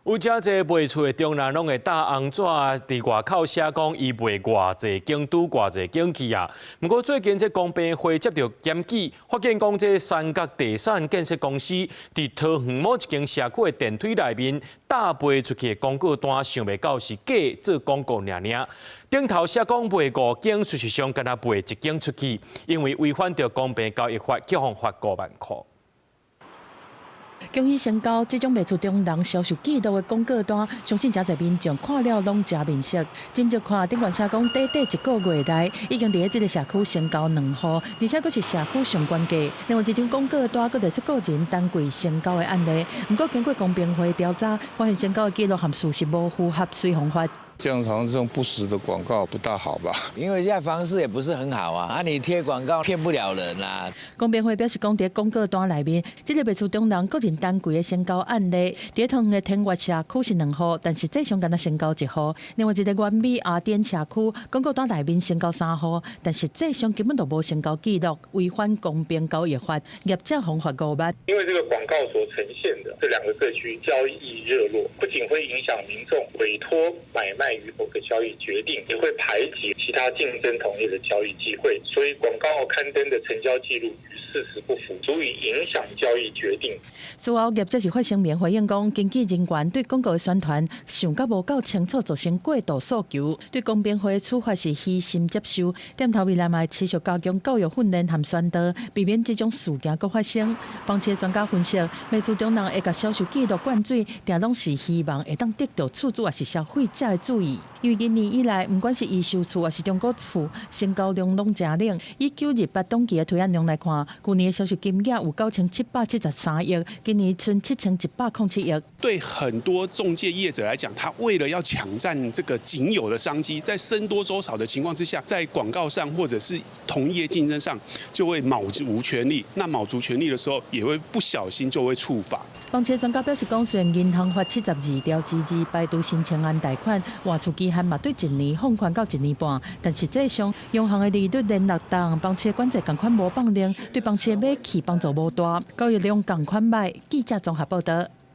有真侪卖厝的中人拢会搭红纸伫外口写讲伊卖偌济间拄偌济间去啊。不过最近这公平会接到检举，发现讲这三角地产建设公司伫桃园某一间社区的电梯内面搭卖出去的广告单，想袂到是假做广告尔尔。顶头写讲卖5间，事实上敢若卖1间出去，因为违反着公平交易法，局方罚5万块。 恭喜宣告，这种卖出中人销售记录的广告单，相信真侪民众看了拢真面熟。今朝看顶管写讲，短短1个月来，已经伫这个社区升高2户，而且佫是社区上关价。另外，这张广告单佫提出个人单柜升高的案例。不过，经过公平会调查，发现升高的记录和事实无符合水防法。 这样好像这种不实的广告不大好吧？因为现在房市也不是很好啊，你贴广告骗不了人啦。公平会表示讲，伫广告单内面，这个卖出中人个人单柜的升高案例，伫同的天悦社区是2户，但实际上敢若升高1户。另外一个原美雅典社区广告单内面升高3户，但实际上根本就无升高记录，违反公平交易法，业者罚5万。因为这个广告所呈现的这2个社区交易热络，不仅会影响民众委托买卖与否的交易决定，也会排挤其他竞争同业的交易机会，所以广告刊登的成交记录与事实不符，足以影响交易决定。事后业者是发声明回应讲，经纪人员对广告的宣传想甲无够清楚，造成过度诉求，对公平会的处罚是虚心接受。点头未来嘛持续加强教育训练和宣导，避免这种事件搁发生。房企专家分析，卖出中人会甲销售记录灌水，定拢是希望会当得到厝主也是消费者的注意。 因为今年以来，不管是预售厝还是中古厝，成交量拢真冷。以9日8冬期的推案量来看，去年的销售金额有9773亿，今年剩7107亿。对很多中介业者来讲，他为了要抢占这个仅有的商机，在僧多粥少的情况之下，在广告上或者是同业竞争上，就会卯足全力。那卯足全力的时候，也会不小心就会触法。 房企专家表示讲，虽然银行发72条支持摆渡新青案贷款，换厝期限嘛对1年放宽到1年半，但实际上央行的利率联络档，房企管制共款无放量，对房企买气帮助无大，交易量共款歹。记者综合报道。